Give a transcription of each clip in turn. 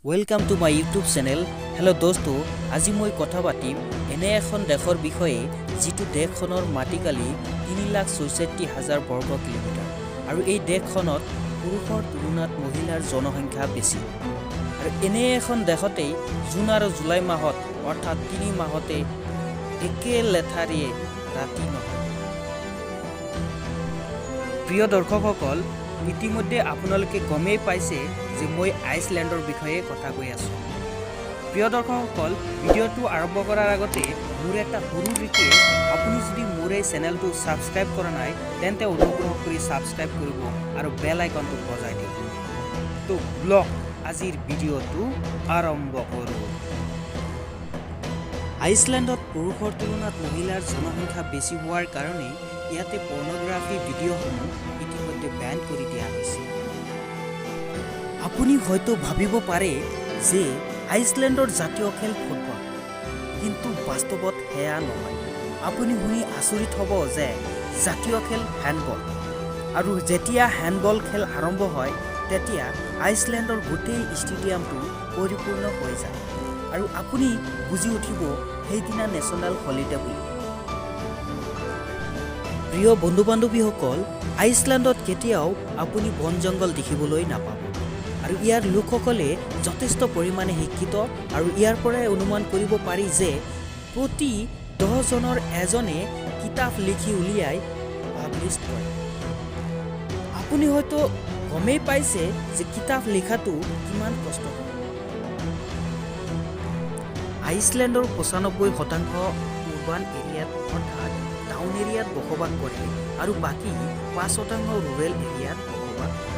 Welcome to my YouTube channel. Hello dosto, আজি মই কথা পাতিম এনে এখন দেশৰ বিষয়ে যিটো দেশখনৰ মাটিকালি 3,66,000 বৰ্গ কিলোমিটাৰ আৰু এই দেশখনত পুৰুষৰ তুলনাত মহিলাৰ জনসংখ্যা বেছি আৰু এনে এখন দেশতে জুন আৰু জুলাই মাহত অৰ্থাৎ 3 মাহতে একে লেঠাৰিয়ে ৰাতি নহয়। প্ৰিয় দৰ্শকসকল, ইতিমধ্যে আপোনালোকে গমেই পাইছে যে মই আইচলেণ্ডৰ বিষয়ে কথা কৈ আছোঁ। প্ৰিয় দৰ্শকসকল, ভিডিঅ'টো আৰম্ভ কৰাৰ আগতে মোৰ এটা সৰু ৰিকুৱেষ্ট, আপুনি যদি মোৰ এই চেনেলটো ছাবস্ক্ৰাইব কৰা নাই তেন্তে অনুগ্ৰহ কৰি ছাবস্ক্ৰাইব কৰিব আৰু বেল আইকনটো বজাই দিব। তো ব্লগ আজিৰ ভিডিঅ'টো আৰম্ভ কৰোঁ। আইচলেণ্ডত পুৰুষৰ তুলনাত মহিলাৰ জনসংখ্যা বেছি হোৱাৰ কাৰণে ইয়াতে পৰ্নোগ্ৰাফি ভিডিঅ'সমূহ ইতিমধ্যে বেন কৰি দিয়া হৈছে। আপুনি হয়তো ভাবিব পাৰে যে আইচলেণ্ডৰ জাতীয় খেল ফুটবল, কিন্তু বাস্তৱত সেয়া নহয়। আপুনি শুনি আচৰিত হ'ব যে জাতীয় খেল হেণ্ডবল, আৰু যেতিয়া হেণ্ডবল খেল আৰম্ভ হয় তেতিয়া আইচলেণ্ডৰ গোটেই ষ্টেডিয়ামটো পৰিপূৰ্ণ হৈ যায় আৰু আপুনি বুজি উঠিব সেইদিনা নেশ্যনেল হলিডে বুলি। প্ৰিয় বন্ধু বান্ধৱীসকল, আইচলেণ্ডত কেতিয়াও আপুনি বন জংঘল দেখিবলৈ নাপাব আৰু ইয়াৰ লোকসকলে যথেষ্ট পৰিমাণে শিক্ষিত আৰু ইয়াৰ পৰাই অনুমান কৰিব পাৰি যে প্ৰতি 10 জনৰ এজনে কিতাপ লিখি উলিয়াই পাব্লিছ কৰে। আপুনি হয়তো গমেই পাইছে যে কিতাপ লিখাটো কিমান কষ্ট হয়। আইচলেণ্ডৰ 95% উৰ্বান এৰিয়াত অৰ্থাৎ টাউন এৰিয়াত বসবাস কৰে আৰু বাকী 5% ৰুৰেল এৰিয়াত বসবাস কৰে।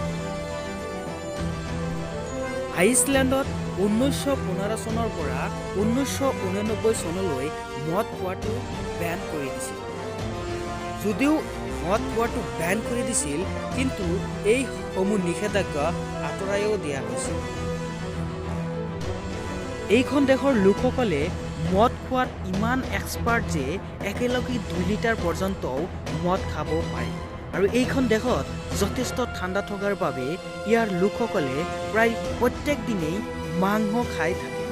আইচলেণ্ডত 1915 চনৰ পৰা 1989 চনলৈ মদ খোৱাটো বেন কৰি দিছিল। যদিও মদ খোৱাটো বেন কৰি দিছিল, কিন্তু এইসমূহ নিষেধাজ্ঞা আঁতৰাইও দিয়া হৈছিল। এইখন দেশৰ লোকসকলে মদ খোৱাত ইমান এক্সপাৰ্ট যে একেলগে 2 লিটাৰ পৰ্যন্তও মদ খাব পাৰে আৰু এইখন দেশত যথেষ্ট ঠাণ্ডা থকাৰ বাবে ইয়াৰ লোকসকলে প্ৰায় প্ৰত্যেক দিনেই মাংস খাই থাকে।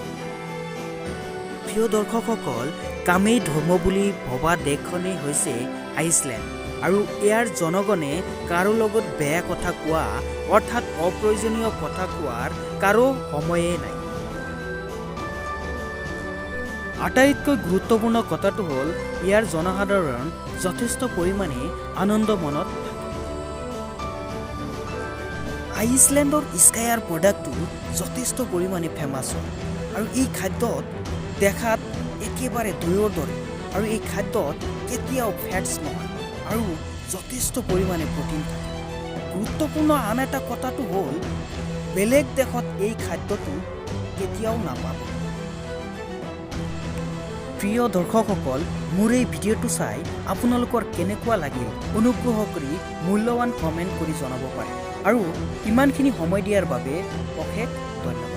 প্ৰিয় দৰ্শকসকল, কামেই ধৰ্ম বুলি ভবা দেশখনেই হৈছে আইচলেণ্ড আৰু ইয়াৰ জনগণে কাৰো লগত বেয়া কথা কোৱা অৰ্থাৎ অপ্ৰয়োজনীয় কথা কোৱাৰ কাৰো সময়ে নাই। আটাইতকৈ গুৰুত্বপূৰ্ণ কথাটো হ'ল ইয়াৰ জনসাধাৰণ যথেষ্ট পৰিমাণে আনন্দ মনত থাকে। আইচলেণ্ডৰ স্কায়াৰ প্ৰডাক্টটো যথেষ্ট পৰিমাণে ফেমাছ হয় আৰু এই খাদ্যত দেখাত একেবাৰে দৈৰ দৰে আৰু এই খাদ্যত কেতিয়াও ফেটছ নহয় আৰু যথেষ্ট পৰিমাণে প্ৰটিন থাকে। গুৰুত্বপূৰ্ণ আন এটা কথাটো হ'ল বেলেগ দেশত এই খাদ্যটো কেতিয়াও নাপাব। প্ৰিয় দৰ্শকসকল, মোৰ এই ভিডিঅ'টো চাই আপোনালোকৰ কেনেকুৱা লাগিল অনুগ্ৰহ কৰি মূল্যৱান কমেণ্ট কৰি জনাব পাৰে আৰু ইমানখিনি সময় দিয়াৰ বাবে অশেষ ধন্যবাদ।